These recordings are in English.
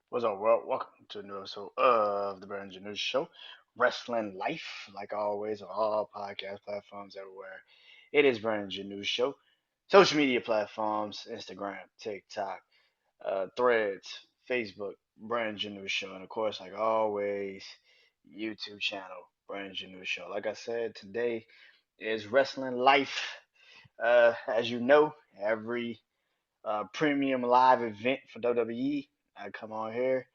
What's up, world? Welcome to a new episode of the BrandonJaneauShow, Wrestling Life, like always, on all podcast platforms everywhere. It is BrandonJaneauShow. Social media platforms, Instagram, TikTok, Threads, Facebook, BrandonJaneauShow, and of course, like always, YouTube channel, BrandonJaneauShow. Like I said, today is Wrestling Life. As you know, every premium live event for WWE. I come on here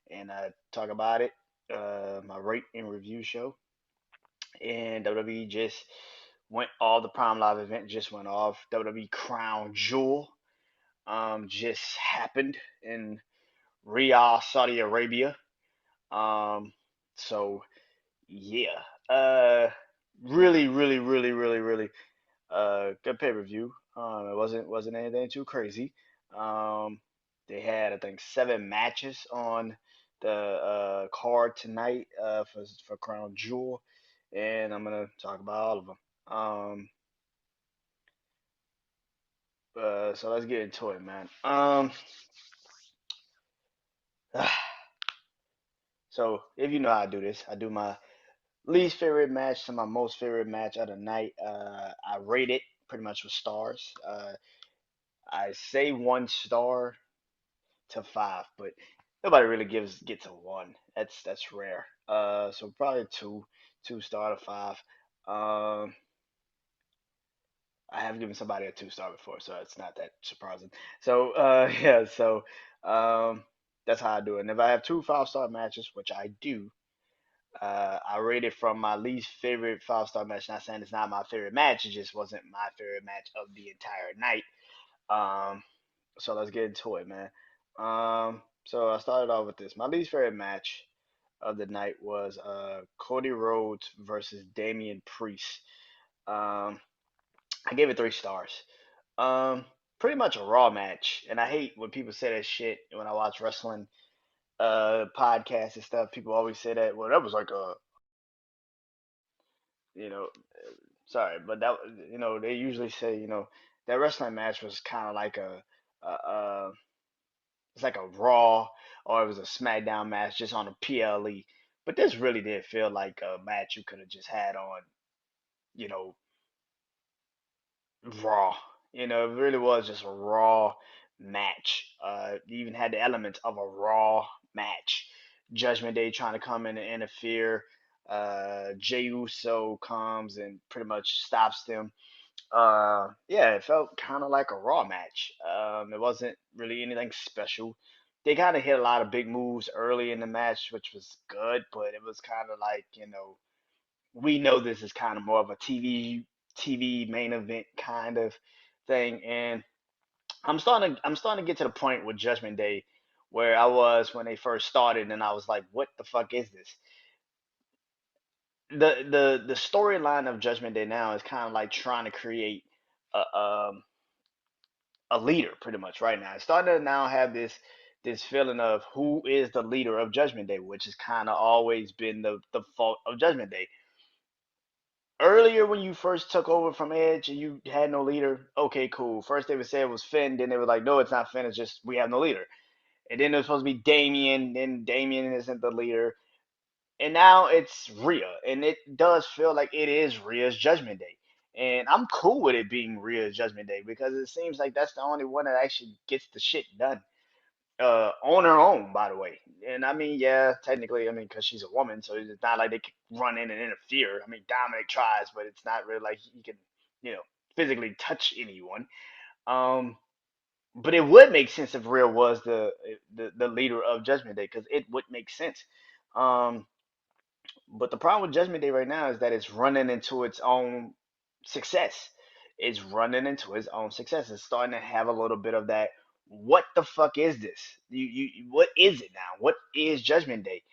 and talk about it. My rate and review show. And WWE just went all the prime live event just went off. WWE Crown Jewel just happened in Riyadh, Saudi Arabia. Um, so yeah, uh, really good pay per view. It wasn't anything too crazy. Um, they had I think 7 matches on the card tonight for Crown Jewel, and I'm gonna talk about all of them. So let's get into it, man. So if you know how I do this, I do my least favorite match to my most favorite match of the night. I rate it pretty much with stars. I say 1 star to 5, but nobody really gets a 1. That's rare. So probably two star to 5. Um, I have given somebody a 2 star before, so it's not that surprising. So yeah, so um, that's how I do it. And if I have two 5 star matches, which I do, I rate it from my least favorite 5 star match. Not saying it's not my favorite match, it just wasn't my favorite match of the entire night. Um, so let's get into it, man. So I started off with this. My least favorite match of the night was Cody Rhodes versus Damian Priest. Um, I gave it 3 stars. Um, Pretty much a Raw match, and I hate when people say that shit when I watch wrestling podcasts and stuff. People always say that. Well, that was like a you know, sorry, but that they usually say that wrestling match was kind of like a it's like a Raw or it was a SmackDown match just on a PLE. But this really did feel like a match you could have just had on, you know, Raw. It really was just a Raw match. It even had the elements of a Raw match. Judgment Day trying to come in and interfere. Jey Uso comes and pretty much stops them. Yeah, it felt kind of like a Raw match. It wasn't really anything special. They kind of hit a lot of big moves early in the match, which was good, but it was kind of like, we know this is kind of more of a TV main event kind of thing, and I'm starting to get to the point with Judgment Day where I was when they first started, and I was like, what the fuck is this? The storyline of Judgment Day now is kind of like trying to create a a leader pretty much right now. It's starting to now have this feeling of who is the leader of Judgment Day, which has kind of always been the fault of Judgment Day. Earlier when you first took over from Edge and you had no leader, okay, cool. First they would say it was Finn, then they were like, no, it's not Finn, it's just we have no leader. And then it was supposed to be Damien, then Damien isn't the leader. And now it's Rhea, and it does feel like it is Rhea's Judgment Day. And I'm cool with it being Rhea's Judgment Day because it seems like that's the only one that actually gets the shit done on her own, by the way. And I mean, yeah, technically, I mean, because she's a woman, so it's not like they can run in and interfere. I mean, Dominic tries, but it's not really like he can, you know, physically touch anyone. Um, but it would make sense if Rhea was the leader of Judgment Day because it would make sense. Um, but the problem with Judgment Day right now is that it's running into its own success. It's running into its own success. It's starting to have a little bit of that. What the fuck is this? What is it now? What is Judgment Day?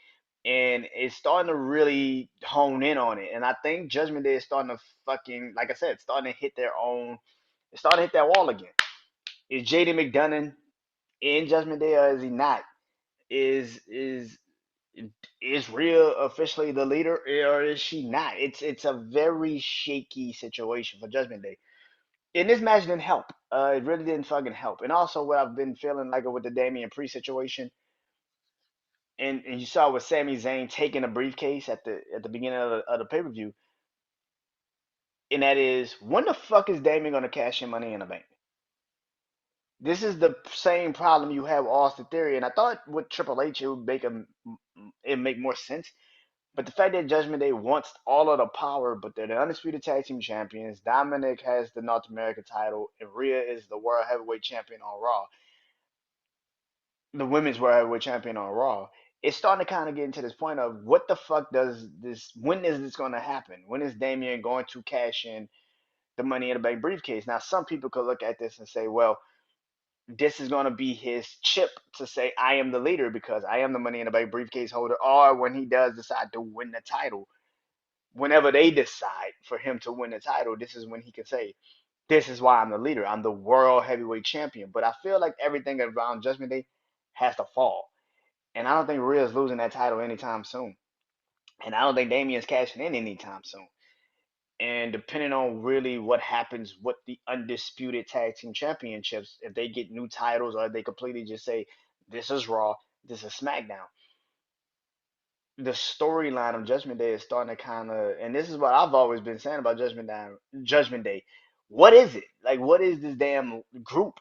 And it's starting to really hone in on it. And I think Judgment Day is starting to fucking, like I said, it's starting to hit their own. It's starting to hit that wall again. Is Jaden McDonough in Judgment Day or is he not? Is is Rhea officially the leader or is she not? It's a very shaky situation for Judgment Day. And this match didn't help. It really didn't fucking help. And also what I've been feeling like with the Damian Priest situation, and you saw with Sami Zayn taking a briefcase at the beginning of the pay per view, and that is when the fuck is Damien gonna cash in Money in the Bank? This is the same problem you have with Austin Theory, and I thought with Triple H it make more sense. But the fact that Judgment Day wants all of the power, but they're the undisputed tag team champions. Dominic has the North American title, and Rhea is the world heavyweight champion on Raw, the women's world heavyweight champion on Raw. It's starting to kind of get into this point of what the fuck does this? When is this going to happen? When is Damian going to cash in the Money in the Bank briefcase? Now, some people could look at this and say, well, this is going to be his chip to say, I am the leader because I am the Money in the Bank briefcase holder, or when he does decide to win the title, whenever they decide for him to win the title, this is when he can say, this is why I'm the leader. I'm the world heavyweight champion. But I feel like everything around Judgment Day has to fall. And I don't think Rhea's losing that title anytime soon. And I don't think Damien's cashing in anytime soon. And depending on really what happens with the undisputed tag team championships, if they get new titles or they completely just say, this is Raw, this is SmackDown, the storyline of Judgment Day is starting to kind of, and this is what I've always been saying about Judgment Day. What is it? Like, what is this damn group?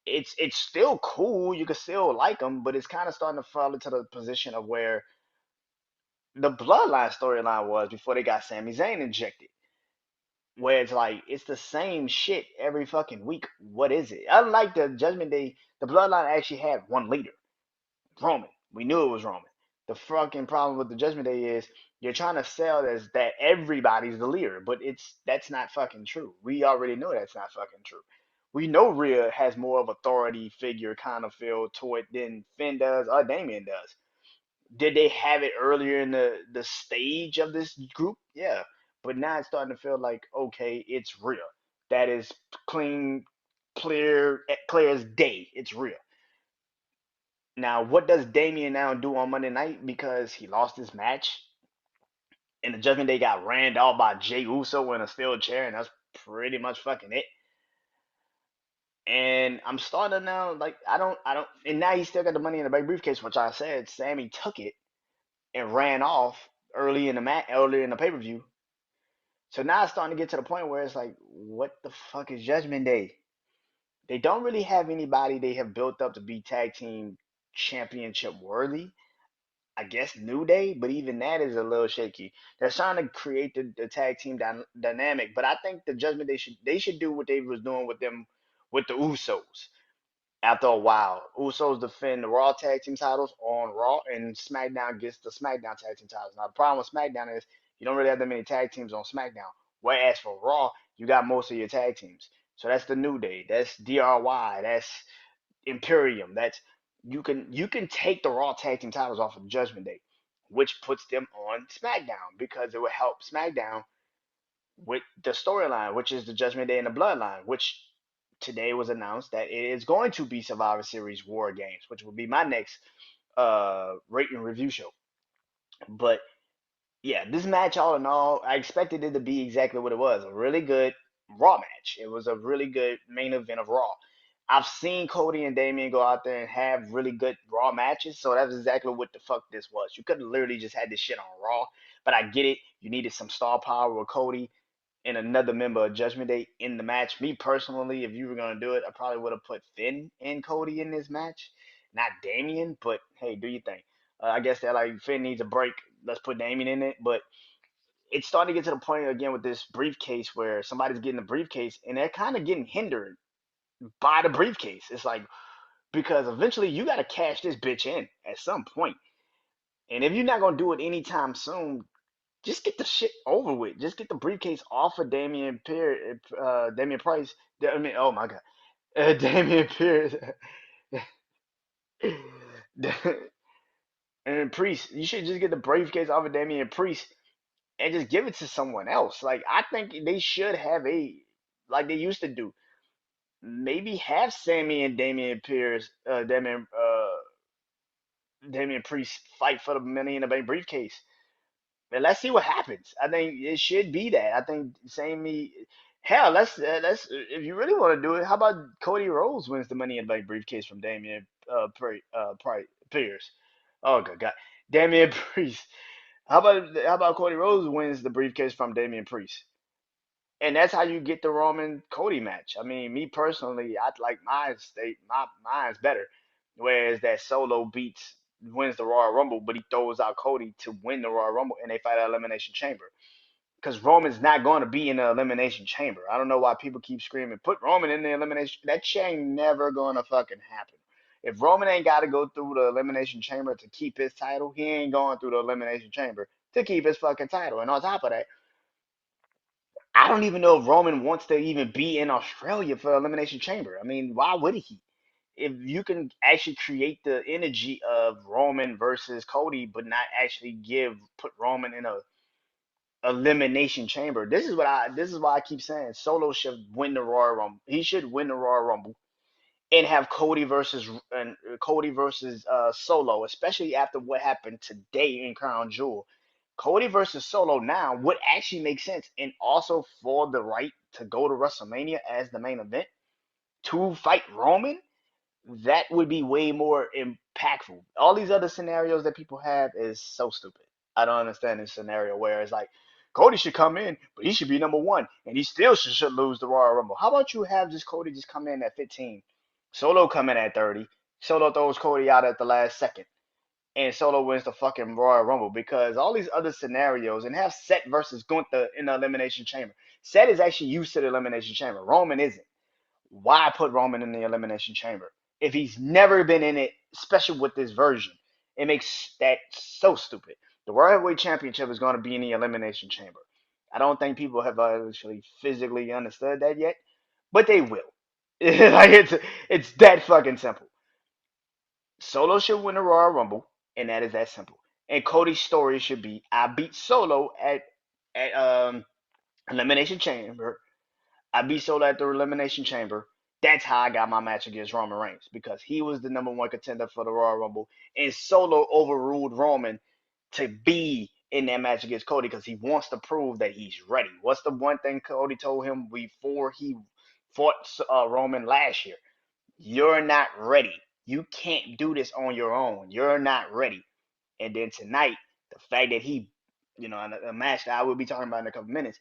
It's still cool. You can still like them, but it's kind of starting to fall into the position of where the Bloodline storyline was before they got Sami Zayn injected, where it's like it's the same shit every fucking week. What is it? Unlike the Judgment Day, the Bloodline actually had one leader, Roman. We knew it was Roman. The fucking problem with the Judgment Day is you're trying to sell as that everybody's the leader, but that's not fucking true. We already know that's not fucking true. We know Rhea has more of authority figure kind of feel to it than Finn does or Damien does. Did they have it earlier in the stage of this group? Yeah, but now it's starting to feel like okay, it's Rhea. That is clean, clear as day. It's Rhea. Now, what does Damien now do on Monday night because he lost his match and the Judgment Day got ran off by Jey Uso in a steel chair, and that's pretty much fucking it. And I'm starting to now like I don't, and now he still got the Money in the Bank briefcase, which I said Sammy took it and ran off early in the pay per view. So now it's starting to get to the point where it's like, what the fuck is Judgment Day? They don't really have anybody they have built up to be tag team championship worthy. I guess New Day, but even that is a little shaky. They're trying to create the tag team dynamic, but I think the Judgment they should do what they was doing with them with the Usos. After a while, Usos defend the Raw tag team titles on Raw, and SmackDown gets the SmackDown tag team titles. Now the problem with SmackDown is you don't really have that many tag teams on SmackDown. Whereas for Raw, you got most of your tag teams. So that's the New Day, that's DRY, that's Imperium. That's you can take the Raw tag team titles off of Judgment Day, which puts them on SmackDown because it will help SmackDown with the storyline, which is the Judgment Day and the Bloodline, which today was announced that it is going to be Survivor Series War Games, which will be my next rate and review show. But yeah, this match, all in all, I expected it to be exactly what it was, a really good Raw match. It was a really good main event of Raw. I've seen Cody and Damian go out there and have really good Raw matches, so that's exactly what the fuck this was. You could have literally just had this shit on Raw, but I get it. You needed some star power with Cody and another member of Judgment Day in the match. Me personally, if you were gonna do it, I probably would have put Finn and Cody in this match, not Damian. But hey, do you think? I guess that like Finn needs a break. Let's put Damian in it. But it's starting to get to the point again with this briefcase where somebody's getting the briefcase and they're kind of getting hindered by the briefcase. It's like because eventually you got to cash this bitch in at some point. And if you're not gonna do it anytime soon, just get the shit over with. Just get the briefcase off of Damian Price. I mean, oh my god, Damian Pierce and Priest. You should just get the briefcase off of Damian Priest and just give it to someone else. Like I think they should have like they used to do. Maybe have Sammy and Damian Priest fight for the Money in the Bank briefcase. And let's see what happens. I think it should be that. I think Sammy, hell, let's if you really want to do it, how about Cody Rhodes wins the Money in the Bank briefcase from Damian Pierce? Oh good God, Damian Priest. How about Cody Rhodes wins the briefcase from Damian Priest? And that's how you get the Roman Cody match. I mean, me personally, I'd like mine's better. Whereas that Solo wins the Royal Rumble, but he throws out Cody to win the Royal Rumble, and they fight at Elimination Chamber. Because Roman's not going to be in the Elimination Chamber. I don't know why people keep screaming, put Roman in the Elimination. That shit ain't never going to fucking happen. If Roman ain't got to go through the Elimination Chamber to keep his title, he ain't going through the Elimination Chamber to keep his fucking title. And on top of that, I don't even know if Roman wants to even be in Australia for Elimination Chamber. I mean, why would he? If you can actually create the energy of Roman versus Cody, but not actually put Roman in a elimination chamber. This is why I keep saying Solo should win the Royal Rumble. He should win the Royal Rumble and have Cody versus Solo, especially after what happened today in Crown Jewel. Cody versus Solo now would actually make sense, and also for the right to go to WrestleMania as the main event to fight Roman, that would be way more impactful. All these other scenarios that people have is so stupid. I don't understand this scenario where it's like Cody should come in, but he should be number one, and he still should lose the Royal Rumble. How about you have just Cody just come in at 15, Solo come in at 30, Solo throws Cody out at the last second, and Solo wins the fucking Royal Rumble because all these other scenarios and have Seth versus Gunther in the Elimination Chamber. Seth is actually used to the Elimination Chamber. Roman isn't. Why put Roman in the Elimination Chamber if he's never been in it, especially with this version? It makes that so stupid. The World Heavyweight Championship is going to be in the Elimination Chamber. I don't think people have actually physically understood that yet, but they will. Like it's that fucking simple. Solo should win the Royal Rumble, and that is that simple. And Cody's story should be: I beat Solo at Elimination Chamber. I beat Solo at the Elimination Chamber. That's how I got my match against Roman Reigns because he was the number one contender for the Royal Rumble, and Solo overruled Roman to be in that match against Cody because he wants to prove that he's ready. What's the one thing Cody told him before he fought Roman last year? You're not ready. You can't do this on your own. You're not ready. And then tonight, the fact that in a match that I will be talking about in a couple minutes,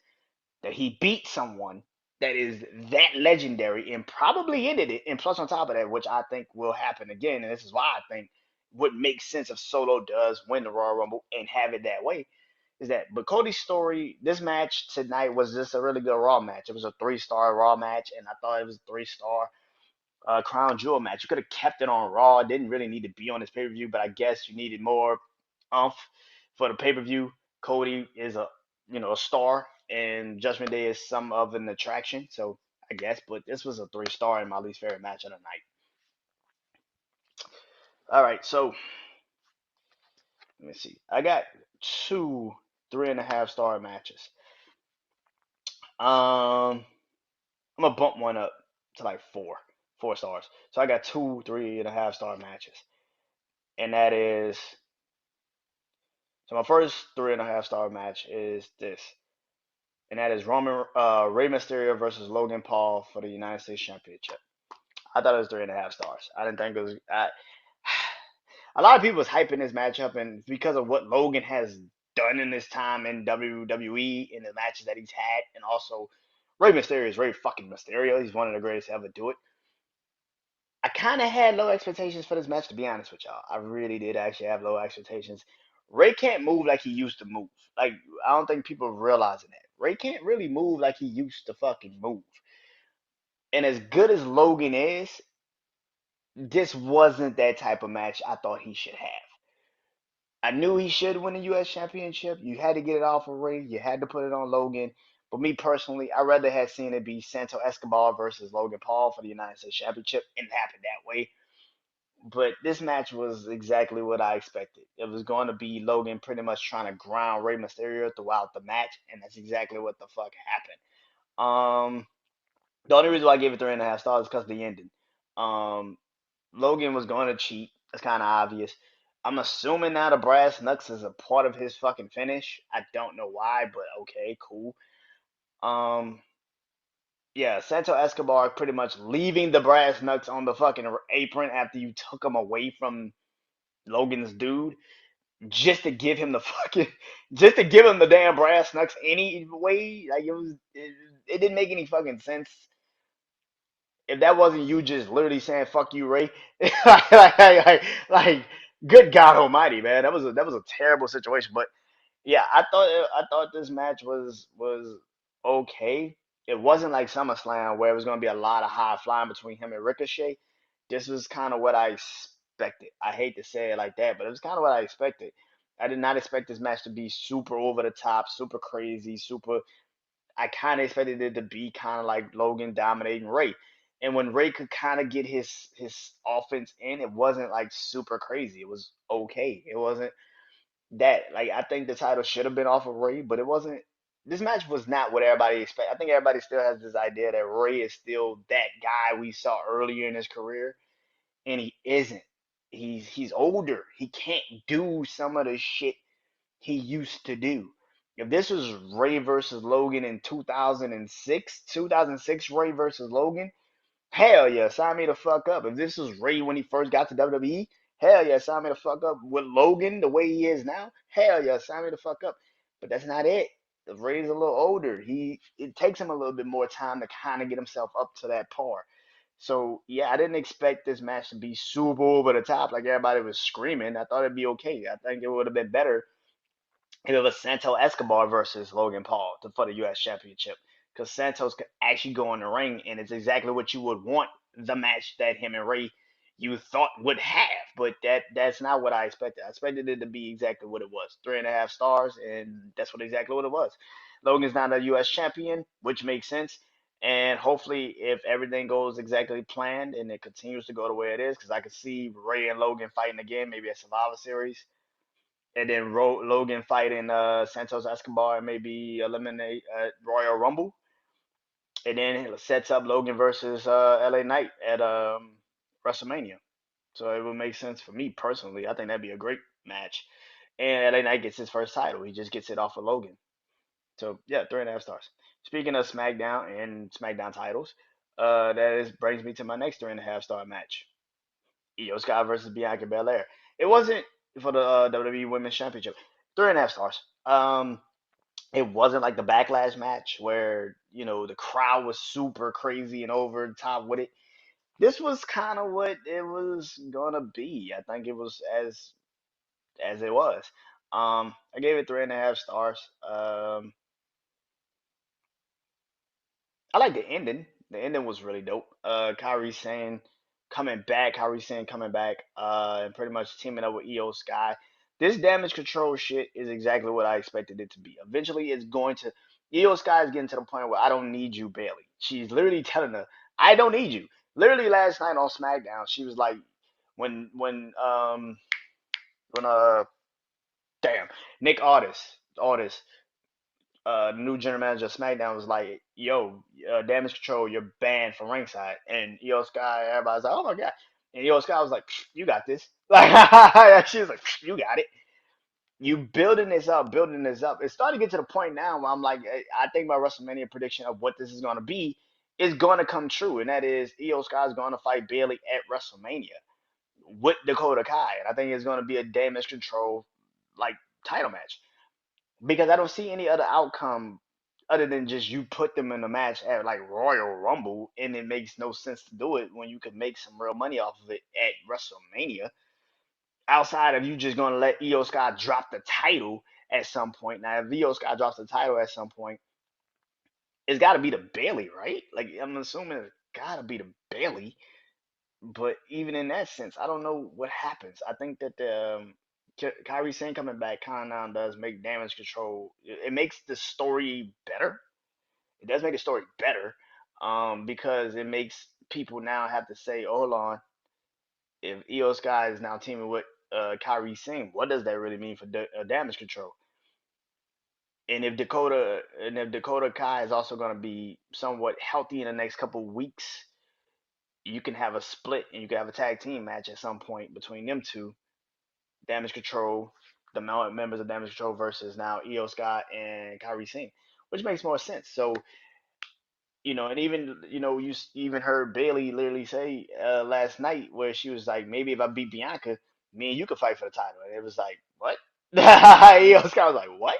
that he beat someone that is that legendary and probably ended it. And plus, on top of that, which I think will happen again, and this is why I think would make sense if Solo does win the Royal Rumble and have it that way, is that. But Cody's story, this match tonight was just a really good Raw match. It was a 3-star Raw match, and I thought it was a 3-star Crown Jewel match. You could have kept it on Raw. It didn't really need to be on this pay per view, but I guess you needed more umph for the pay per view. Cody is a star, and Judgment Day is some of an attraction. So I guess, but this was a 3-star and my least favorite match of the night. All right, so let me see. I got two 3.5-star matches. I'm gonna bump one up to like 4 stars. So I got two 3.5-star matches, and that is so my first 3.5-star match is this, and that is Rey Mysterio versus Logan Paul for the United States Championship. I thought it was 3.5 stars. I didn't think it was. A lot of people was hyping this matchup, and because of what Logan has done in his time in WWE in the matches that he's had, and also Rey Mysterio is Rey fucking Mysterio. He's one of the greatest to ever do it. I kind of had low expectations for this match, to be honest with y'all. I really did actually have low expectations. Ray can't move like he used to move. Like, I don't think people are realizing that. Ray can't really move like he used to fucking move. And as good as Logan is, this wasn't that type of match I thought he should have. I knew he should win the U.S. Championship. You had to get it off of Ray. You had to put it on Logan. But me personally, I rather have seen it be Santo Escobar versus Logan Paul for the United States Championship, and it happened that way. But this match was exactly what I expected. It was going to be Logan pretty much trying to ground Rey Mysterio throughout the match, and that's exactly what the fuck happened. The only reason why I gave it 3.5 stars is because of the ending. Um, Logan was going to cheat. That's kind of obvious. I'm assuming now the brass knucks is a part of his fucking finish. I don't know why, but okay, cool. Um, yeah, Santo Escobar pretty much leaving the brass knucks on the fucking apron after you took him away from Logan's dude, just to give him the fucking, just to give him the damn brass knucks anyway. Like it didn't make any fucking sense. If that wasn't you just literally saying "fuck you, Ray," like, good God Almighty, man, that was a terrible situation. But yeah, I thought this match was okay. It wasn't like SummerSlam where it was gonna be a lot of high flying between him and Ricochet. This was kind of what I expected. I hate to say it like that, but it was kind of what I expected. I did not expect this match to be super over the top, super crazy, super. I kind of expected it to be kind of like Logan dominating Ray. And when Ray could kind of get his offense in, it wasn't like super crazy. It was okay. It wasn't that like I think the title should have been off of Ray, but it wasn't. This match was not what everybody expected. I think everybody still has this idea that Ray is still that guy we saw earlier in his career, and he isn't. He's older. He can't do some of the shit he used to do. If this was Ray versus Logan in 2006 Ray versus Logan, hell yeah, sign me the fuck up. If this was Ray when he first got to WWE, hell yeah, sign me the fuck up. With Logan the way he is now, hell yeah, sign me the fuck up. But that's not it. If Ray's a little older, it takes him a little bit more time to kind of get himself up to that par. So yeah, I didn't expect this match to be super over the top like everybody was screaming. I thought it'd be okay. I think it would have been better it was Santos Escobar versus Logan Paul for the U.S. Championship because Santos could actually go in the ring, and it's exactly what you would want the match that him and Ray you thought would have, but that's not what I expected. I expected it to be exactly what it was, 3.5 stars, and that's exactly what it was. Logan's not a U.S. champion, which makes sense. And hopefully, if everything goes exactly planned and it continues to go the way it is, because I could see Ray and Logan fighting again, maybe a Survivor Series and then Logan fighting Santos Escobar and maybe eliminate Royal Rumble, and then it sets up Logan versus LA Knight at WrestleMania. So it would make sense for me personally. I think that'd be a great match. And LA Knight gets his first title. He just gets it off of Logan. So yeah, 3.5 stars. Speaking of SmackDown and SmackDown titles, brings me to my next 3.5 star match: Io Sky versus Bianca Belair. It wasn't for the WWE Women's Championship. 3.5 stars. It wasn't like the backlash match where the crowd was super crazy and over the top with it. This was kind of what it was gonna be. I think it was as it was. I gave it 3.5 stars. I like the ending. The ending was really dope. Kyrie Sane coming back, and pretty much teaming up with EO Sky. This damage control shit is exactly what I expected it to be. Eventually, it's going to. EO Sky is getting to the point where I don't need you, Bailey. She's literally telling her, I don't need you. Literally last night on SmackDown, she was like, when when um when damn Nick Aldis new general manager of SmackDown was like, "Yo, Damage Control, you're banned from ringside." And Io Sky, everybody's like, "Oh my god!" And Io Sky was like, "You got this." Like she was like, "You got it." You building this up, building this up. It's starting to get to the point now where I'm like, I think my WrestleMania prediction of what this is going to be is going to come true, and that is Io Sky is going to fight Bailey at WrestleMania with Dakota Kai, and I think it's going to be a Damage Control like title match because I don't see any other outcome other than just you put them in a match at like Royal Rumble, and it makes no sense to do it when you could make some real money off of it at WrestleMania. Outside of you just gonna let Io Sky drop the title at some point. Now, if Io Sky drops the title at some point, it's got to be the Bailey, right? Like I'm assuming it's got to be the Bailey. But even in that sense, I don't know what happens. I think that the Kyrie Sane coming back kind of does make damage control. It makes the story better. It does make the story better, because it makes people now have to say, oh, hold on, if Io Sky is now teaming with Kyrie Sane, what does that really mean for damage control? And if Dakota Kai is also going to be somewhat healthy in the next couple of weeks, you can have a split and you can have a tag team match at some point between them two, Damage Control, the members of Damage Control versus now Io Sky and Kyrie Sane, which makes more sense. So and even you even heard Bailey literally say last night where she was like, maybe if I beat Bianca, Me and you could fight for the title. And it was like, what? Io Sky was like, what?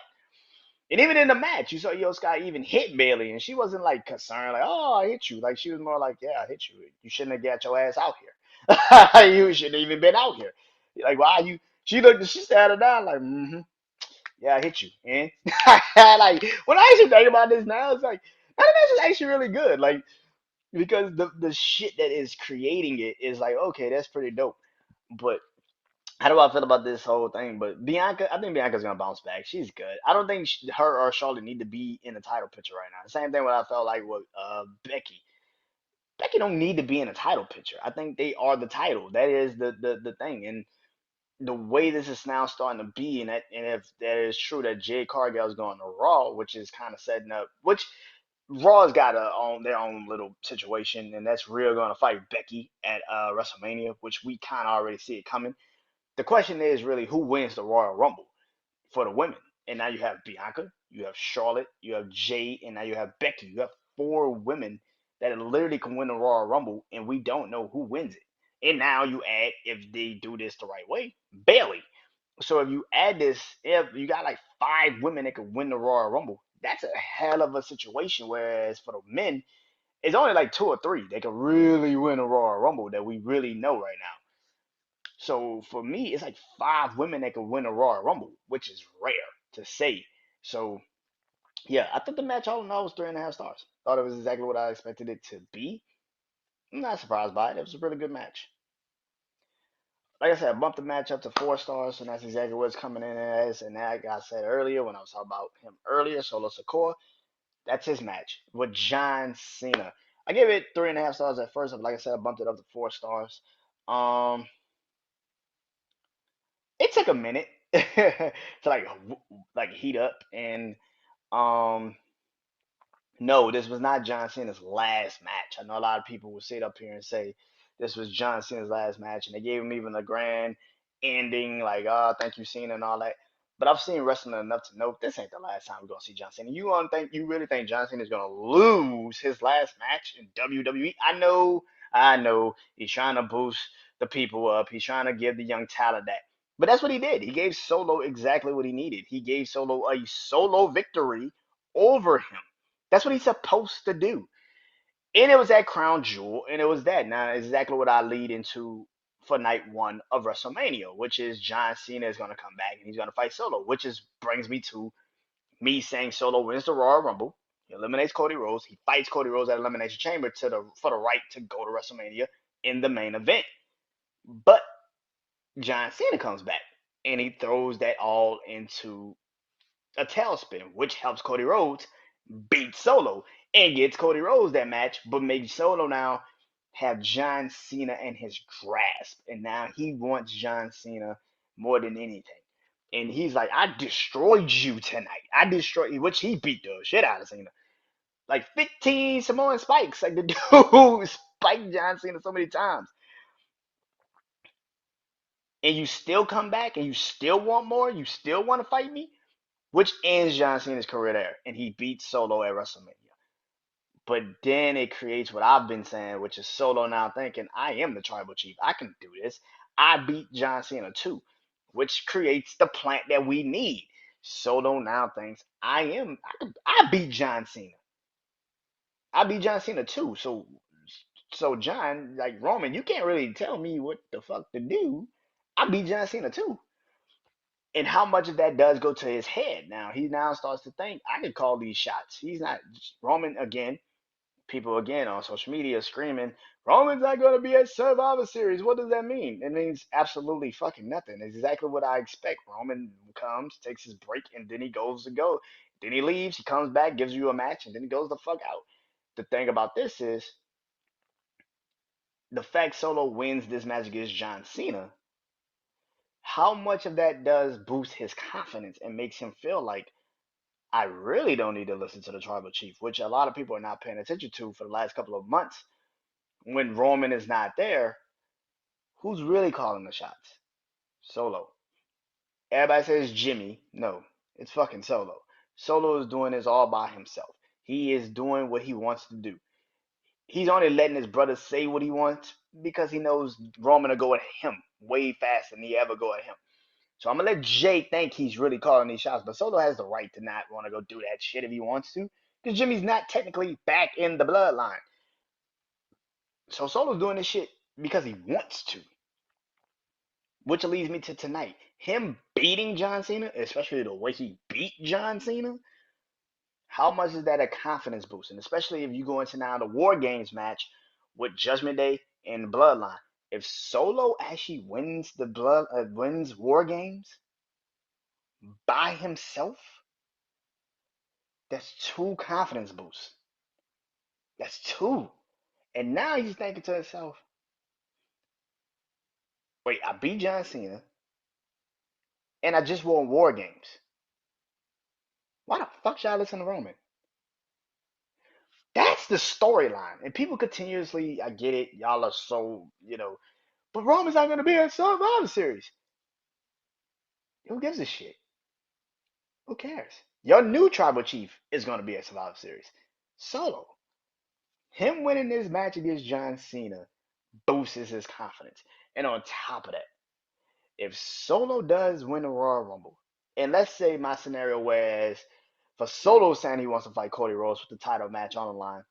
And even in the match, you saw Io Sky even hit Bailey, and she wasn't like concerned, like, oh, I hit you. Like she was more like, yeah, I hit you. You shouldn't have got your ass out here. You shouldn't have even been out here. Like, why you? She looked, she sat her down, like, yeah, I hit you. And like when I actually think about this now, it's like that match is actually really good. Like because the shit that is creating it is like, okay, that's pretty dope. But how do I feel about this whole thing? But Bianca, I think Bianca's gonna bounce back. She's good. I don't think her or Charlotte need to be in the title picture right now. Same thing what I felt like with Becky. Becky don't need to be in a title picture. I think they are the title. That is the thing. And the way this is now starting to be, and if that is true that Jade Cargill is going to Raw, which is kind of setting up, which Raw's got their own little situation, and that's Rhea going to fight Becky at WrestleMania, which we kind of already see it coming. The question is really who wins the Royal Rumble for the women. And now you have Bianca, you have Charlotte, you have Jade, and now you have Becky. You have four women that literally can win the Royal Rumble, and we don't know who wins it. And now you add, if they do this the right way, Bailey. So if you add this, if you got like five women that could win the Royal Rumble, that's a hell of a situation. Whereas for the men, it's only like two or three that can really win the Royal Rumble that we really know right now. So for me, it's like five women that could win a Royal Rumble, which is rare to say. So yeah, I thought the match all in all was 3.5 stars. Thought it was exactly what I expected it to be. I'm not surprised by it. It was a really good match. Like I said, I bumped the match up to 4 stars, and that's exactly what it's coming in as. And like I said earlier, when I was talking about him earlier, Solo Sikoa, that's his match with John Cena. I gave it 3.5 stars at first, but like I said, I bumped it up to 4 stars. Um, it took a minute to like heat up, and um no, this was not John Cena's last match. I know a lot of people will sit up here and say this was John Cena's last match, and they gave him even a grand ending, like, oh, thank you, Cena, and all that. But I've seen wrestling enough to know this ain't the last time we're gonna see John Cena. You really think John Cena is gonna lose his last match in WWE? I know, he's trying to boost the people up. He's trying to give the young talent that. But that's what he did. He gave Solo exactly what he needed. He gave Solo a solo victory over him. That's what he's supposed to do. And it was that crown jewel, and it was that. Now, exactly what I lead into for night one of WrestleMania, which is John Cena is going to come back and he's going to fight Solo, which is brings me to me saying Solo wins the Royal Rumble. He eliminates Cody Rhodes. He fights Cody Rhodes at Elimination Chamber for the right to go to WrestleMania in the main event. But John Cena comes back and he throws that all into a tailspin, which helps Cody Rhodes beat Solo and gets Cody Rhodes that match, but makes Solo now have John Cena in his grasp. And now he wants John Cena more than anything. And he's like, I destroyed you tonight. I destroyed you, which he beat the shit out of Cena. Like 15 Samoan spikes. Like the dude spiked John Cena so many times. And you still come back and you still want more? You still want to fight me? Which ends John Cena's career there. And he beats Solo at WrestleMania. But then it creates what I've been saying, which is Solo now thinking, I am the tribal chief. I can do this. I beat John Cena too, which creates the plant that we need. Solo now thinks, I beat John Cena. I beat John Cena too. So John, like Roman, you can't really tell me what the fuck to do. I beat John Cena too. And how much of that does go to his head now? He now starts to think, I can call these shots. He's not Roman again. People again on social media screaming, Roman's not going to be at Survivor Series. What does that mean? It means absolutely fucking nothing. It's exactly what I expect. Roman comes, takes his break, and then he goes to go. Then he leaves, he comes back, gives you a match, and then he goes the fuck out. The thing about this is the fact Solo wins this match against John Cena, how much of that does boost his confidence and makes him feel like I really don't need to listen to the tribal chief, which a lot of people are not paying attention to for the last couple of months. When Roman is not there, who's really calling the shots? Solo. Everybody says Jimmy. No, it's fucking Solo. Solo is doing this all by himself. He is doing what he wants to do. He's only letting his brother say what he wants because he knows Roman will go at him way faster than he ever go at him. So I'm gonna let Jay think he's really calling these shots, but Solo has the right to not want to go do that shit if he wants to, because Jimmy's not technically back in the bloodline. So Solo's doing this shit because he wants to, which leads me to tonight. Him beating John Cena, especially the way he beat John Cena, how much is that a confidence boost? And especially if you go into now the War Games match with Judgment Day and Bloodline. If Solo actually wins War Games by himself, that's two confidence boosts. That's two. And now he's thinking to himself, wait, I beat John Cena and I just won War Games. Why the fuck should I listen to Roman? That's the storyline. And people continuously, I get it, y'all are so, but Roman's not going to be in Survivor Series. Who gives a shit? Who cares? Your new tribal chief is going to be at Survivor Series. Solo. Him winning this match against John Cena boosts his confidence. And on top of that, if Solo does win the Royal Rumble, and let's say my scenario whereas for Solo saying he wants to fight Cody Rhodes with the title match on the line,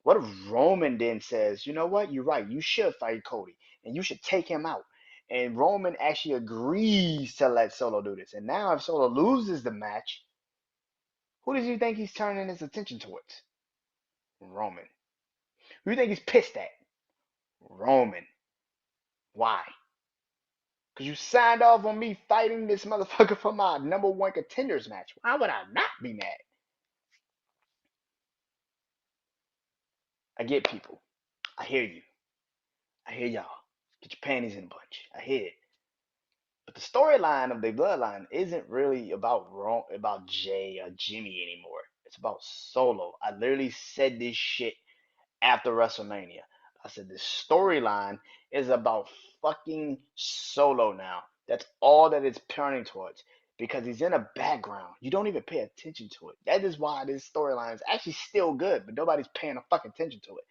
what if Roman then says, you know what, you're right, you should fight Cody, and you should take him out. And Roman actually agrees to let Solo do this. And now if Solo loses the match, who does he think he's turning his attention towards? Roman. Who do you think he's pissed at? Roman. Why? Because you signed off on me fighting this motherfucker for my number one contenders match. Why would I not be mad? I get people. I hear you. I hear y'all. Get your panties in a bunch. I hear it. But the storyline of the bloodline isn't really about Jay or Jimmy anymore. It's about Solo. I literally said this shit after WrestleMania. I said the storyline is about fucking Solo now. That's all that it's turning towards. Because he's in a background. You don't even pay attention to it. That is why this storyline is actually still good, but nobody's paying a fucking attention to it.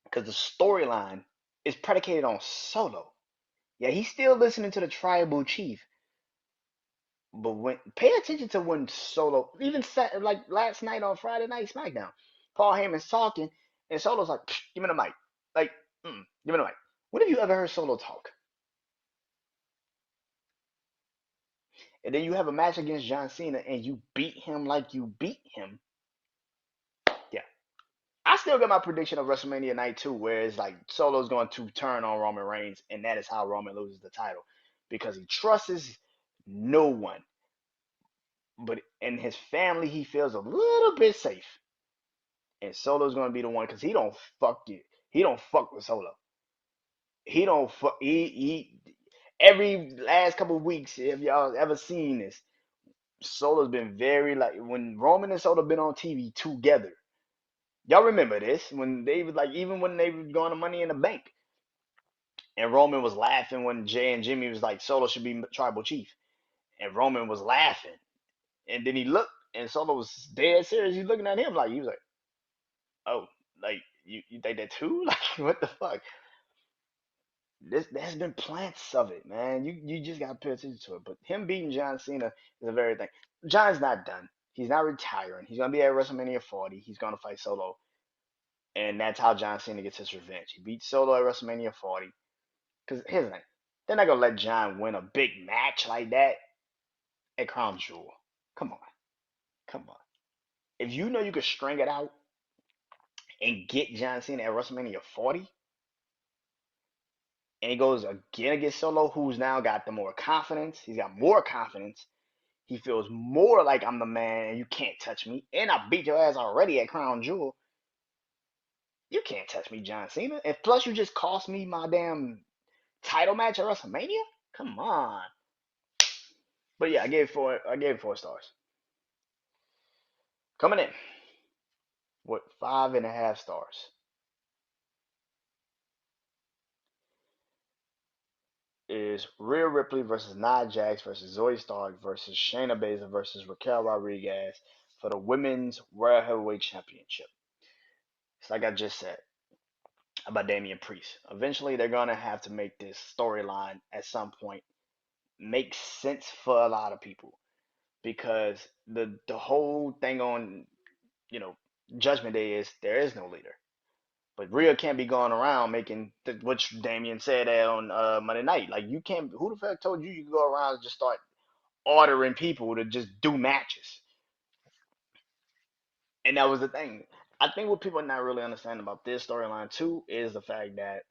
Because the storyline is predicated on Solo. Yeah, he's still listening to the tribal chief. But when pay attention to when Solo, even like last night on Friday Night SmackDown, Paul Heyman's talking, and Solo's like, "Give me the mic, like, give me the mic." When have you ever heard Solo talk? And then you have a match against John Cena, and you beat him like you beat him. Yeah, I still got my prediction of WrestleMania Night 2, where it's like Solo's going to turn on Roman Reigns, and that is how Roman loses the title because he trusts no one, but in his family he feels a little bit safe. And Solo's gonna be the one because he don't fuck it. He don't fuck with Solo. He don't fuck. He every last couple of weeks. If y'all ever seen this, Solo's been very like when Roman and Solo been on TV together. Y'all remember this when they was like even when they were going to Money in the Bank and Roman was laughing when Jay and Jimmy was like Solo should be tribal chief and Roman was laughing and then he looked and Solo was dead serious. He's looking at him like he was like, oh, like you think that too? Like what the fuck? There's been plants of it, man. You just gotta pay attention to it. But him beating John Cena is a very thing. John's not done. He's not retiring. He's gonna be at WrestleMania 40. He's gonna fight Solo, and that's how John Cena gets his revenge. He beats Solo at WrestleMania 40. Because here's the thing, they're not gonna let John win a big match like that at Crown Jewel. Come on, come on. If you know you can string it out and get John Cena at WrestleMania 40, and he goes again against Solo, who's now got the more confidence. He's got more confidence. He feels more like I'm the man and you can't touch me. And I beat your ass already at Crown Jewel. You can't touch me, John Cena. And plus, you just cost me my damn title match at WrestleMania. Come on. But yeah, I gave it 4 stars. Coming in with 5.5 stars is Rhea Ripley versus Nia Jax versus Zoe Stark versus Shayna Baszler versus Raquel Rodriguez for the Women's World Heavyweight Championship. It's like I just said about Damian Priest. Eventually, they're gonna have to make this storyline at some point make sense for a lot of people because the whole thing on you know Judgment Day is there is no leader. But Rhea can't be going around making which Damien said on Monday night. Like you can't. Who the fuck told you you could go around and just start ordering people to just do matches? And that was the thing. I think what people are not really understanding about this storyline too is the fact that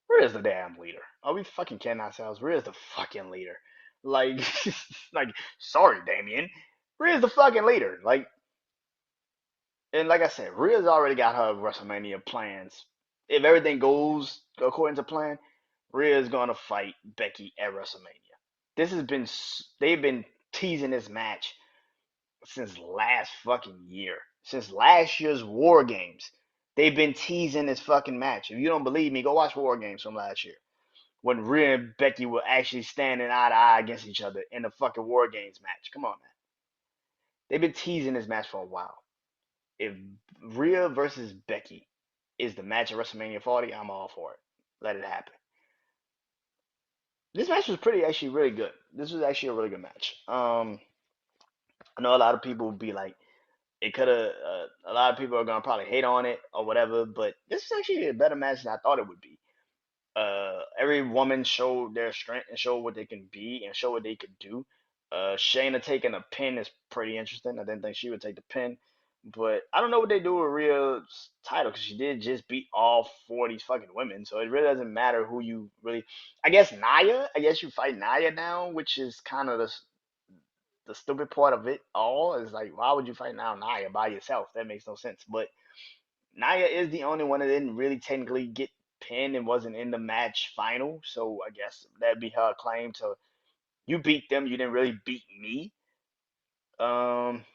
Rhea's the damn leader. Are we fucking kidding ourselves? Rhea's the fucking leader. Like, like, sorry, Damien. Rhea's the fucking leader. Like, and like I said, Rhea's already got her WrestleMania plans. If everything goes according to plan, Rhea's gonna fight Becky at WrestleMania. This has been they've been teasing this match since last fucking year, since last year's War Games. They've been teasing this fucking match. If you don't believe me, go watch War Games from last year when Rhea and Becky were actually standing eye to eye against each other in the fucking War Games match. Come on, man. They've been teasing this match for a while. If Rhea versus Becky is the match at WrestleMania 40, I'm all for it. Let it happen. This match was pretty actually really good. This was actually a really good match. I know a lot of people would be like, it could have. A lot of people are gonna probably hate on it or whatever, but this is actually a better match than I thought it would be. Every woman showed their strength and showed what they can be and showed what they could do. Shayna taking a pin is pretty interesting. I didn't think she would take the pin, but I don't know what they do with Rhea's title because she did just beat all four of these fucking women. So it really doesn't matter who you really. I guess Nia. I guess you fight Nia now, which is kind of the stupid part of it all. Is like, why would you fight now Nia by yourself? That makes no sense. But Nia is the only one that didn't really technically get pinned and wasn't in the match final. So I guess that'd be her claim to you beat them, you didn't really beat me. Um,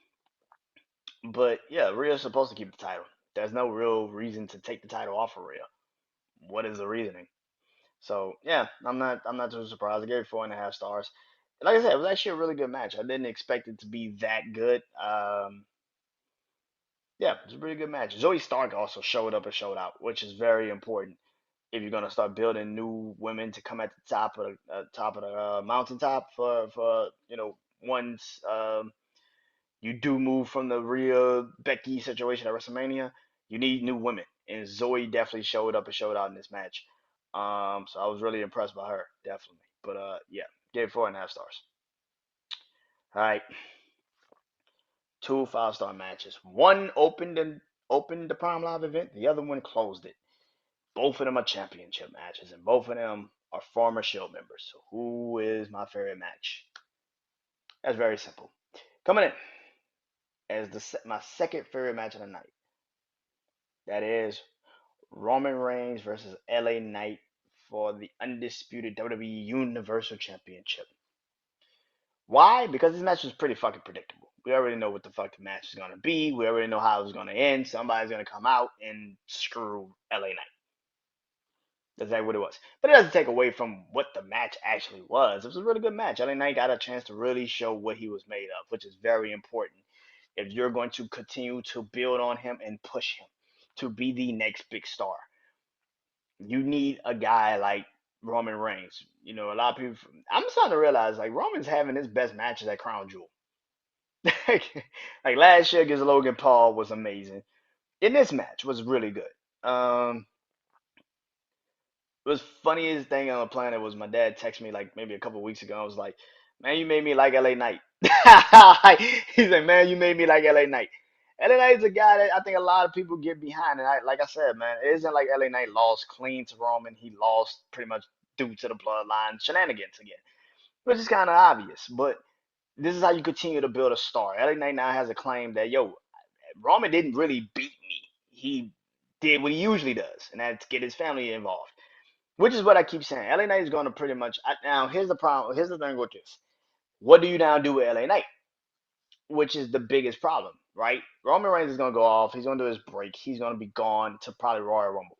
but yeah, Rhea's supposed to keep the title. There's no real reason to take the title off of Rhea. What is the reasoning? So yeah, I'm not too surprised. I gave it 4.5 stars. Like I said, it was actually a really good match. I didn't expect it to be that good. Yeah, it's a pretty good match. Zoe Stark also showed up and showed out, which is very important if you're gonna start building new women to come at the top of the mountaintop for once you do move from the Rhea Becky situation at WrestleMania, you need new women, and Zoe definitely showed up and showed out in this match. So I was really impressed by her, definitely. But yeah, gave it 4.5 stars. All right, two 5-star matches. One opened the Prime Live event. The other one closed it. Both of them are championship matches, and both of them are former Shield members. So who is my favorite match? That's very simple. Coming in as my second favorite match of the night. That is Roman Reigns versus LA Knight for the undisputed WWE Universal Championship. Why? Because this match was pretty fucking predictable. We already know what the fuck the match is gonna be. We already know how it was gonna end. Somebody's gonna come out and screw LA Knight. That's exactly what it was. But it doesn't take away from what the match actually was. It was a really good match. LA Knight got a chance to really show what he was made of, which is very important if you're going to continue to build on him and push him to be the next big star. You need a guy like Roman Reigns. You know, a lot of people. I'm starting to realize like Roman's having his best matches at Crown Jewel. Like last year against Logan Paul was amazing. In this match was really good. It was funniest thing on the planet was my dad texted me like maybe a couple of weeks ago. I was like, "Man, you made me like LA Knight." He's like, "Man, you made me like LA Knight." LA Knight is a guy that I think a lot of people get behind, and like I said, man, it isn't like LA Knight lost clean to Roman. He lost pretty much due to the bloodline shenanigans again, which is kind of obvious. But this is how you continue to build a star. LA Knight now has a claim that yo, Roman didn't really beat me. He did what he usually does, and that's get his family involved. Which is what I keep saying. LA Knight is going to pretty much. Now, here's the problem. Here's the thing with this. What do you now do with LA Knight? Which is the biggest problem, right? Roman Reigns is going to go off. He's going to do his break. He's going to be gone to probably Royal Rumble.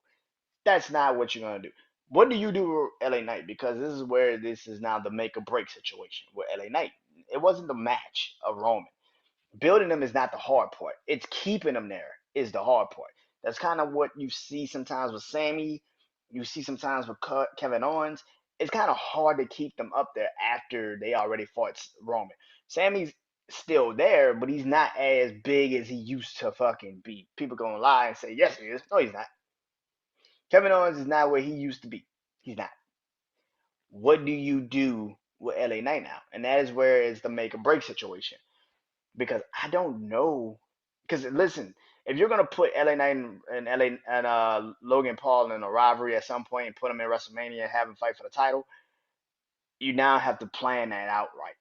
That's not what you're going to do. What do you do with LA Knight? Because this is where this is now the make or break situation with LA Knight. It wasn't the match of Roman. Building him is not the hard part. It's keeping him there. is the hard part. That's kind of what you see sometimes with Sammy. You see sometimes with Kevin Owens. It's kind of hard to keep them up there after they already fought Roman. Sammy's still there, but he's not as big as he used to fucking be. People gonna lie and say, yes, he is. No, he's not. Kevin Owens is not where he used to be. He's not. What do you do with LA Knight now? And that is where it's the make or break situation. Because I don't know. Because listen, if you're gonna put LA Knight and LA and Logan Paul in a rivalry at some point and put them in WrestleMania and have them fight for the title, you now have to plan that out right.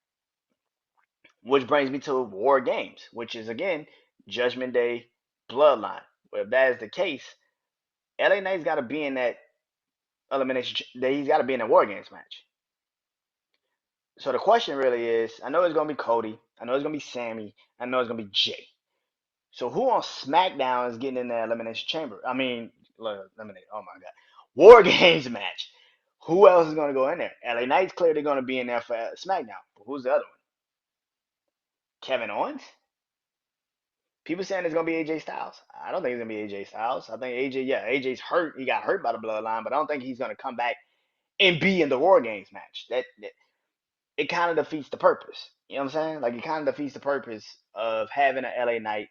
Which brings me to War Games, which is again Judgment Day Bloodline. Well, if that is the case, LA Knight's got to be in that elimination. He's got to be in a War Games match. So the question really is, I know it's gonna be Cody, I know it's gonna be Sammy, I know it's gonna be Jay. So who on SmackDown is getting in the Elimination Chamber? I mean, eliminate. Oh my God, War Games match. Who else is gonna go in there? LA Knight's clearly gonna be in there for SmackDown. But who's the other one? Kevin Owens? People saying it's gonna be AJ Styles. I don't think it's gonna be AJ Styles. I think AJ, yeah, AJ's hurt. He got hurt by the Bloodline, but I don't think he's gonna come back and be in the War Games match. That it kind of defeats the purpose. You know what I'm saying? Like it kind of defeats the purpose of having an LA Knight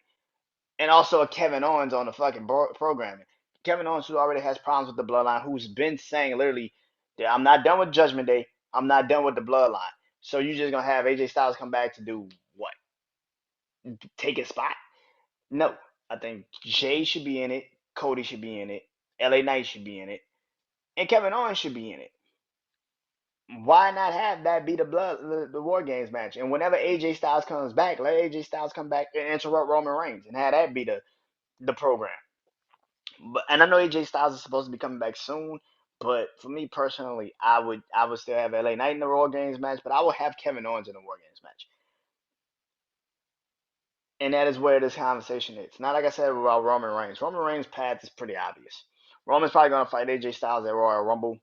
and also a Kevin Owens on the fucking programming. Kevin Owens, who already has problems with the Bloodline, who's been saying literally, that I'm not done with Judgment Day. I'm not done with the Bloodline. So you're just gonna have AJ Styles come back to do what? Take his spot? No. I think Jay should be in it. Cody should be in it. LA Knight should be in it. And Kevin Owens should be in it. Why not have that be the War Games match? And whenever AJ Styles comes back, let AJ Styles come back and interrupt Roman Reigns and have that be the program. But and I know AJ Styles is supposed to be coming back soon, but for me personally, I would still have LA Knight in the War Games match, but I would have Kevin Owens in the War Games match. And that is where this conversation is. Not like I said about Roman Reigns. Roman Reigns' path is pretty obvious. Roman's probably gonna fight AJ Styles at Royal Rumble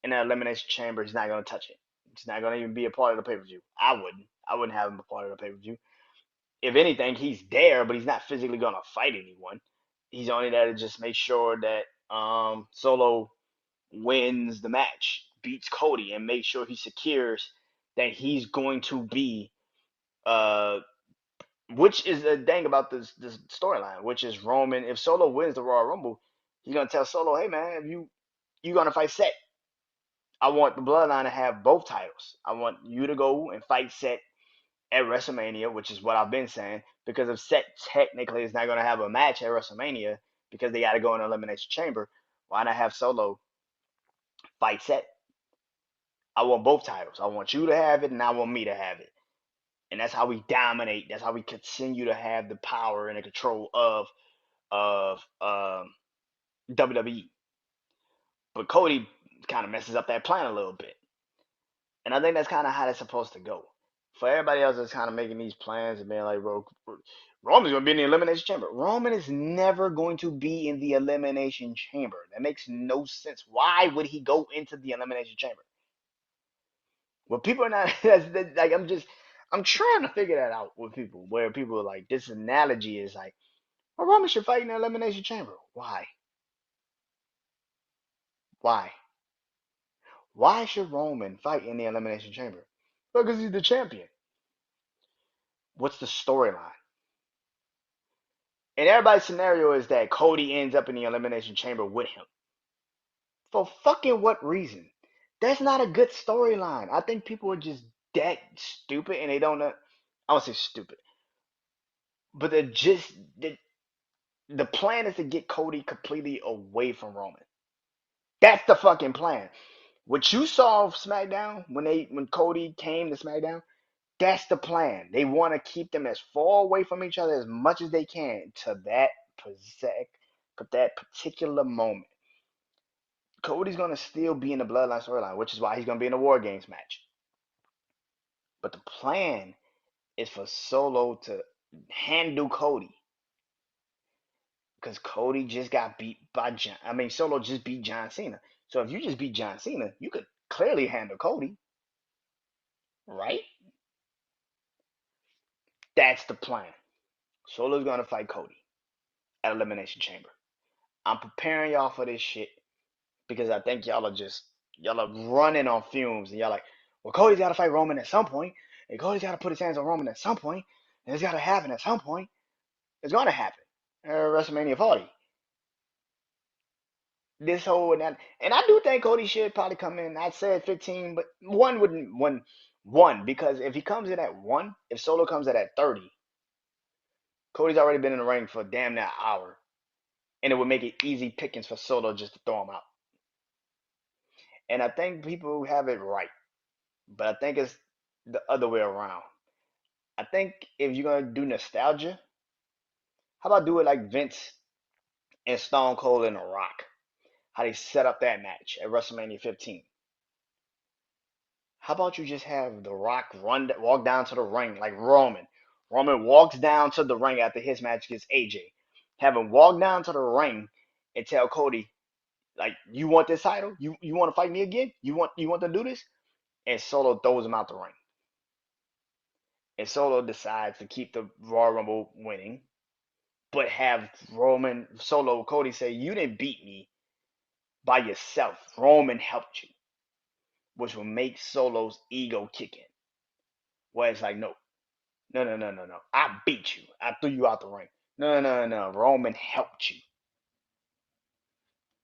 in the Elimination Chamber. He's not gonna touch it. He's not gonna even be a part of the pay per view. I wouldn't. I wouldn't have him a part of the pay per view. If anything, he's there, but he's not physically gonna fight anyone. He's only there to just make sure that Solo wins the match, beats Cody, and make sure he secures that he's going to be uh which is the thing about this storyline, which is Roman. If Solo wins the Royal Rumble, he's gonna tell Solo, "Hey man, if you gonna fight Seth, I want the Bloodline to have both titles. I want you to go and fight Seth at WrestleMania," which is what I've been saying. Because if Seth technically is not gonna have a match at WrestleMania because they got to go in an Elimination Chamber, why not have Solo fight Seth? I want both titles. I want you to have it, and I want me to have it. And that's how we dominate. That's how we continue to have the power and the control of WWE. But Cody kind of messes up that plan a little bit. And I think that's kind of how that's supposed to go. For everybody else that's kind of making these plans and being like, bro, Roman's going to be in the Elimination Chamber. Roman is never going to be in the Elimination Chamber. That makes no sense. Why would he go into the Elimination Chamber? Well, people are not, like, I'm trying to figure that out with people, where people are like, this analogy is like, well, Roman should fight in the Elimination Chamber. Why? Why? Why should Roman fight in the Elimination Chamber? Because he's the champion. What's the storyline? And everybody's scenario is that Cody ends up in the Elimination Chamber with him. For fucking what reason? That's not a good storyline. I think people are just that stupid and they don't know. I won't say stupid, but they're just the plan is to get Cody completely away from Roman. That's the fucking plan. What you saw of SmackDown when Cody came to SmackDown, that's the plan. They want to keep them as far away from each other as much as they can to that particular moment. Cody's gonna still be in the Bloodline storyline, which is why he's gonna be in the War Games match. But the plan is for Solo to handle Cody, because Cody just got beat by John. I mean, Solo just beat John Cena. So if you just beat John Cena, you could clearly handle Cody, right? That's the plan. Solo's gonna fight Cody. at Elimination Chamber. I'm preparing y'all for this shit because I think y'all are running on fumes and y'all like, well, Cody's got to fight Roman at some point, and Cody's got to put his hands on Roman at some point, and it's got to happen at some point. It's going to happen. WrestleMania 40. This whole and I do think Cody should probably come in. I said 15, but one wouldn't one because if he comes in at one, if Solo comes in at 30, Cody's already been in the ring for damn near an hour, and it would make it easy pickings for Solo just to throw him out. And I think people have it right, but I think it's the other way around. I think if you're gonna do nostalgia, how about do it like Vince and Stone Cold and The Rock? How they set up that match at WrestleMania 15. How about you just have The Rock walk down to the ring like Roman? Roman walks down to the ring after his match against AJ. Have him walk down to the ring and tell Cody, like, you want this title? You want to fight me again? You want to do this? And Solo throws him out the ring. And Solo decides to keep the Royal Rumble winning, but have Roman Solo Cody say, you didn't beat me by yourself. Roman helped you, which will make Solo's ego kick in. Where it's like, no, no, no, no, no, no. I beat you. I threw you out the ring. No, no, no, no. Roman helped you.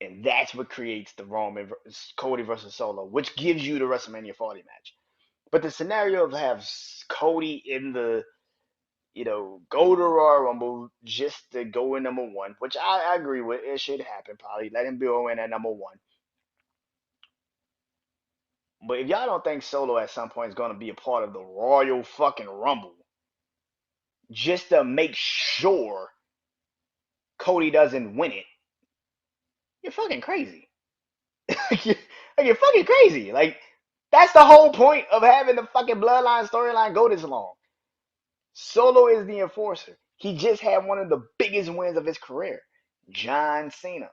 And that's what creates the Cody versus Solo, which gives you the WrestleMania 40 match. But the scenario of have Cody in the, go to Royal Rumble just to go in number one, which I agree with. It should happen probably. Let him go in at number one. But if y'all don't think Solo at some point is going to be a part of the Royal fucking Rumble, just to make sure Cody doesn't win it, you're fucking crazy. you're fucking crazy. Like, that's the whole point of having the fucking bloodline storyline go this long. Solo is the enforcer. He just had one of the biggest wins of his career, John Cena.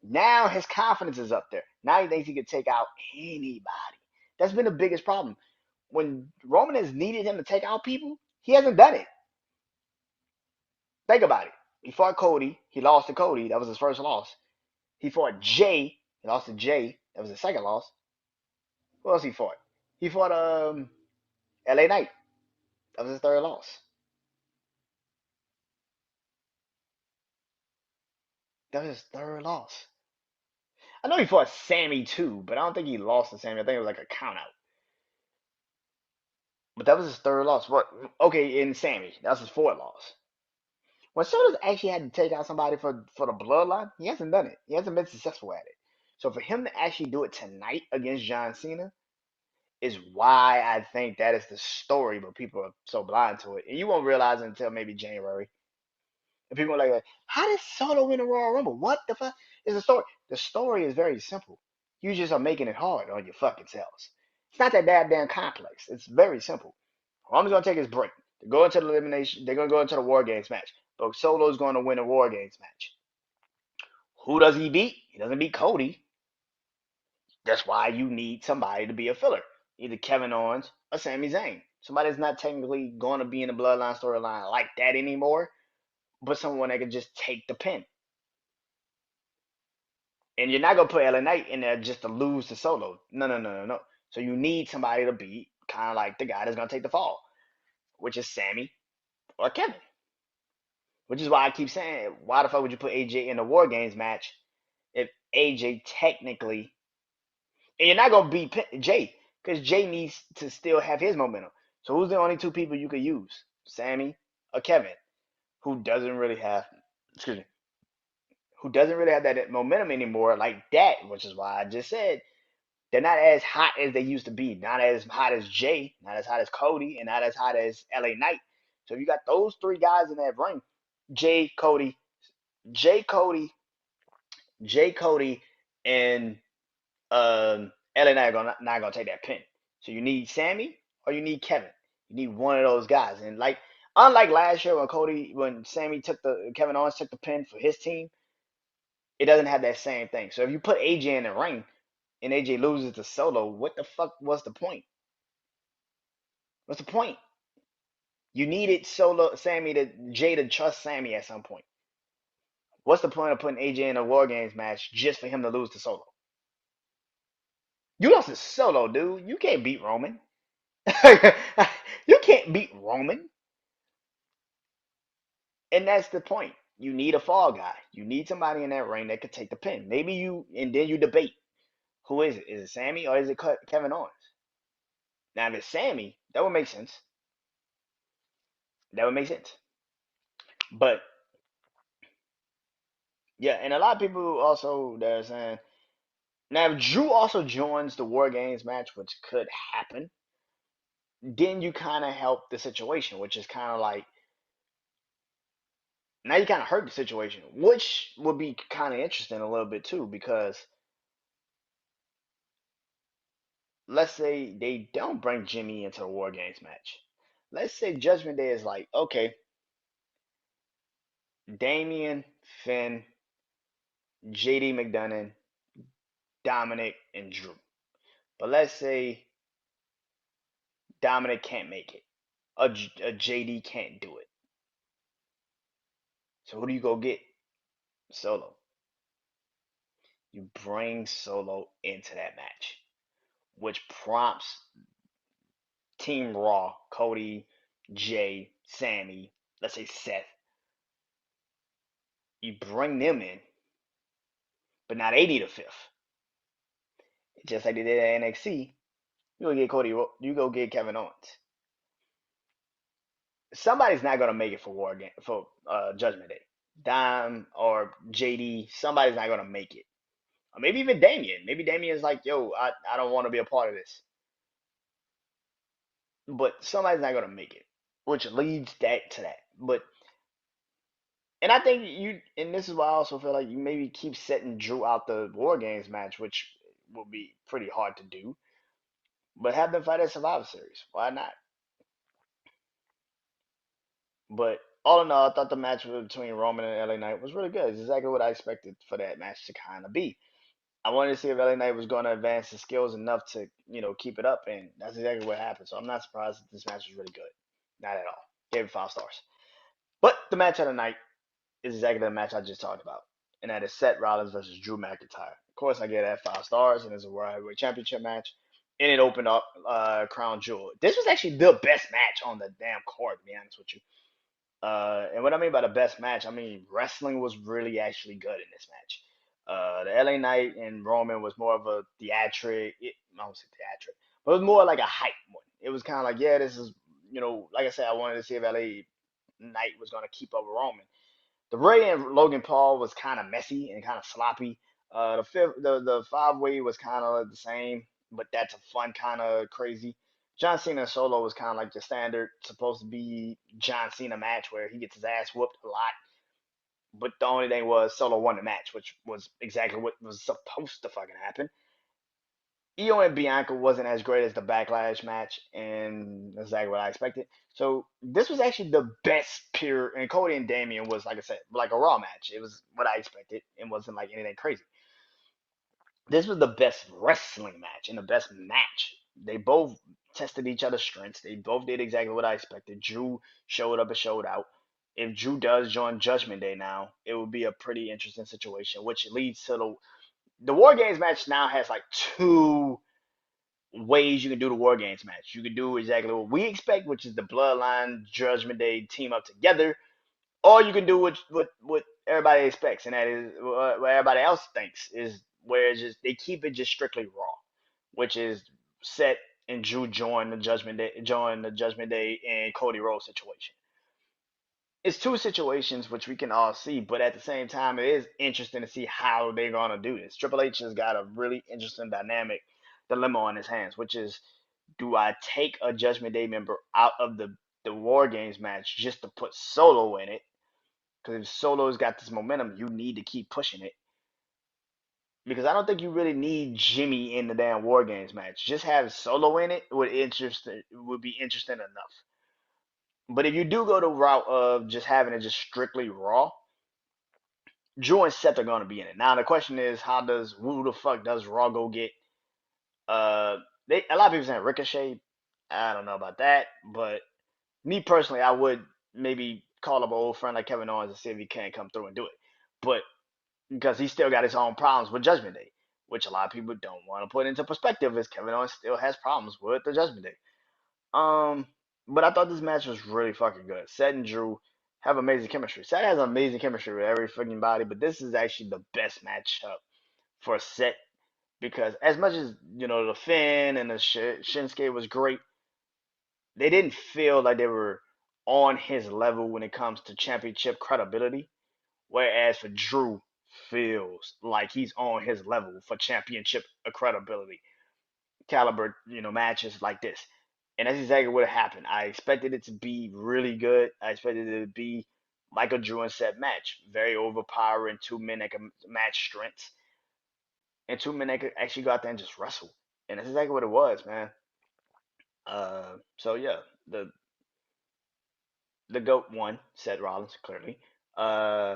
Now his confidence is up there. Now he thinks he can take out anybody. That's been the biggest problem. When Roman has needed him to take out people, he hasn't done it. Think about it. He fought Cody. He lost to Cody. That was his first loss. He fought Jay. He lost to Jay. That was his second loss. Who else he fought? He fought LA Knight. That was his third loss. That was his third loss. I know he fought Sammy too, but I don't think he lost to Sammy. I think it was like a count out. But that was his third loss. What? Okay, in Sammy, that was his fourth loss. When Soto's actually had to take out somebody for the bloodline, he hasn't done it. He hasn't been successful at it. So for him to actually do it tonight against John Cena is why I think that is the story, but people are so blind to it. And you won't realize it until maybe January. And people are like, how did Soto win the Royal Rumble? What the fuck is the story? The story is very simple. You just are making it hard on your fucking selves. It's not that damn complex. It's very simple. Roman's gonna take his break. They go into the elimination. They're gonna go into the War Games match. But Solo's going to win a War Games match. Who does he beat? He doesn't beat Cody. That's why you need somebody to be a filler, either Kevin Owens or Sami Zayn. Somebody that's not technically going to be in the Bloodline storyline like that anymore, but someone that can just take the pin. And you're not gonna put LA Knight in there just to lose to Solo. No, no, no, no, no. So you need somebody to be kind of like the guy that's gonna take the fall, which is Sammy or Kevin. Which is why I keep saying, why the fuck would you put AJ in the War Games match if AJ technically, and you're not gonna beat Jay because Jay needs to still have his momentum. So who's the only two people you could use? Sammy or Kevin, who doesn't really have, excuse me, who doesn't really have that momentum anymore like that, which is why I just said they're not as hot as they used to be. Not as hot as Jay, not as hot as Cody, and not as hot as LA Knight. So if you got those three guys in that ring, Jay, Cody, Jay, Cody, Jay, Cody, and LA Knight are not gonna take that pin. So you need Sammy or you need Kevin. You need one of those guys. And like unlike last year when Sammy took Kevin Owens took the pin for his team, it doesn't have that same thing. So if you put AJ in the ring and AJ loses to Solo, what the fuck was the point? What's the point? You needed Jay to trust Sammy at some point. What's the point of putting AJ in a War Games match just for him to lose to Solo? You lost to Solo, dude. You can't beat Roman. You can't beat Roman. And that's the point. You need a fall guy. You need somebody in that ring that could take the pin. Maybe you, and then you debate who is it? Is it Sammy or is it Kevin Owens? Now, if it's Sammy, that would make sense. That would make sense. But yeah, and a lot of people also they're saying now if Drew also joins the War Games match, which could happen, then you kind of help the situation, which is kind of like now you kind of hurt the situation, which would be kind of interesting a little bit too, because let's say they don't bring Jimmy into a War Games match. Let's say Judgment Day is like, okay, Damian, Finn, JD McDonough, Dominic, and Drew. But let's say Dominic can't make it. A JD can't do it. So who do you go get? Solo. You bring Solo into that match, which prompts Team Raw, Cody, Jay, Sammy, let's say Seth. You bring them in, but now they need a fifth. Just like they did at NXT, you go get Cody, you go get Kevin Owens. Somebody's not gonna make it for War again for Judgment Day. Dom or JD, somebody's not gonna make it. Or maybe even Damien. Maybe Damien's like, yo, I don't want to be a part of this. But somebody's not gonna make it, which leads that to that. But and I think you and this is why I also feel like you maybe keep setting Drew out the War Games match, which will be pretty hard to do. But have them fight at Survivor Series. Why not? But all in all, I thought the match between Roman and LA Knight was really good. It's exactly what I expected for that match to kind of be. I wanted to see if LA Knight was going to advance his skills enough to, keep it up, and that's exactly what happened. So I'm not surprised that this match was really good. Not at all. Gave it 5 stars. But the match of the night is exactly the match I just talked about, and that is Seth Rollins versus Drew McIntyre. Of course, I gave that 5 stars, and it's a World Heavyweight Championship match, and it opened up Crown Jewel. This was actually the best match on the damn card, to be honest with you. And what I mean by the best match, I mean wrestling was really actually good in this match. The LA Knight and Roman was more of a theatric. I don't say theatric, but it was more like a hype one. It was kind of like, yeah, this is, like I said, I wanted to see if LA Knight was going to keep up with Roman. The Ray and Logan Paul was kind of messy and kind of sloppy. The 5-way was kind of the same, but that's a fun kind of crazy. John Cena solo was kind of like the standard, supposed to be John Cena match where he gets his ass whooped a lot. But the only thing was Solo won the match, which was exactly what was supposed to fucking happen. Io and Bianca wasn't as great as the Backlash match, and that's exactly what I expected. So this was actually the best pure, and Cody and Damian was, like I said, like a Raw match. It was what I expected. It wasn't like anything crazy. This was the best wrestling match and the best match. They both tested each other's strengths. They both did exactly what I expected. Drew showed up and showed out. If Drew does join Judgment Day now, it would be a pretty interesting situation, which leads to the War Games match now has like two ways you can do the War Games match. You can do exactly what we expect, which is the Bloodline Judgment Day team up together, or you can do what everybody expects, and that is what everybody else thinks is where it's just they keep it just strictly Raw, which is Seth and Drew join the Judgment Day and Cody Rhodes situation. It's two situations which we can all see, but at the same time, it is interesting to see how they're gonna do this. Triple H has got a really interesting dynamic dilemma on his hands, which is, do I take a Judgment Day member out of the War Games match just to put Solo in it? Because if Solo's got this momentum, you need to keep pushing it. Because I don't think you really need Jimmy in the damn War Games match. Just have Solo in it would be interesting enough. But if you do go the route of just having it just strictly Raw, Drew and Seth are going to be in it. Now the question is, who the fuck does Raw go get? Uh, a lot of people saying Ricochet. I don't know about that, but me personally, I would maybe call up an old friend like Kevin Owens and see if he can come through and do it. but because he still got his own problems with Judgment Day, which a lot of people don't want to put into perspective, is Kevin Owens still has problems with the Judgment Day. Um, but I thought this match was really fucking good. Seth and Drew have amazing chemistry. Seth has amazing chemistry with every fucking body, but this is actually the best matchup for Seth because as much as the Finn and the Shinsuke was great, they didn't feel like they were on his level when it comes to championship credibility. Whereas for Drew, feels like he's on his level for championship credibility caliber, matches like this. And that's exactly what happened. I expected it to be really good. I expected it to be like a Drew and Seth match, very overpowering, 2 men that can match strengths, and 2 men that could actually go out there and just wrestle. And that's exactly what it was, man. So yeah, the goat won, Seth Rollins clearly. Uh,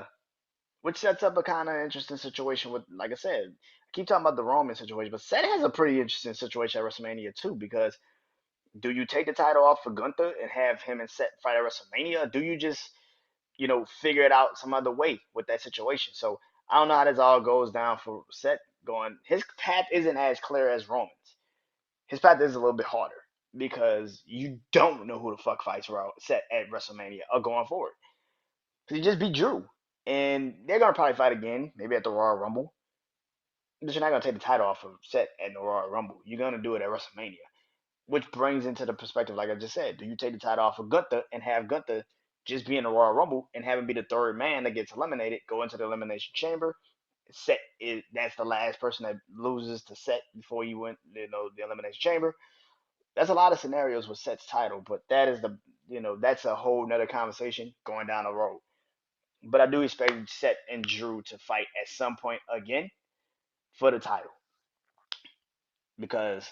which sets up a kind of interesting situation with, like I said, I keep talking about the Roman situation, but Seth has a pretty interesting situation at WrestleMania too, because do you take the title off for Gunther and have him and Seth fight at WrestleMania? Or do you just, figure it out some other way with that situation? So I don't know how this all goes down for Seth going. His path isn't as clear as Roman's. His path is a little bit harder because you don't know who the fuck fights Seth at WrestleMania or going forward. Because he just beat Drew. And they're going to probably fight again, maybe at the Royal Rumble. But you're not going to take the title off of Seth at the Royal Rumble. You're going to do it at WrestleMania. Which brings into the perspective, like I just said, do you take the title off of Gunther and have Gunther just be in the Royal Rumble and have him be the third man that gets eliminated, go into the Elimination Chamber? That's the last person that loses to Seth before you went, the Elimination Chamber. That's a lot of scenarios with Seth's title, but that's a whole nother conversation going down the road. But I do expect Seth and Drew to fight at some point again for the title because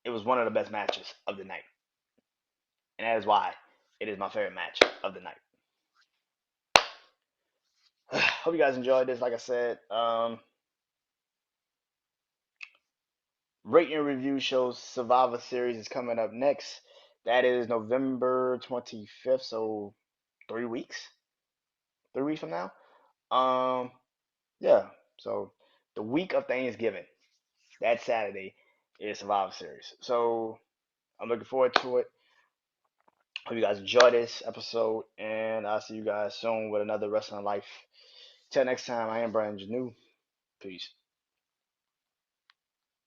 it was one of the best matches of the night. And that is why it is my favorite match of the night. Hope you guys enjoyed this. Like I said, rate and review shows Survivor Series is coming up next. That is November 25th, so 3 weeks. 3 weeks from now. Um, yeah. So the week of Thanksgiving, that Saturday, is Survivor Series. So I'm looking forward to it. Hope you guys enjoy this episode, and I'll see you guys soon with another Wrestling Life. Till next time, I am Brandon Janeau. Peace.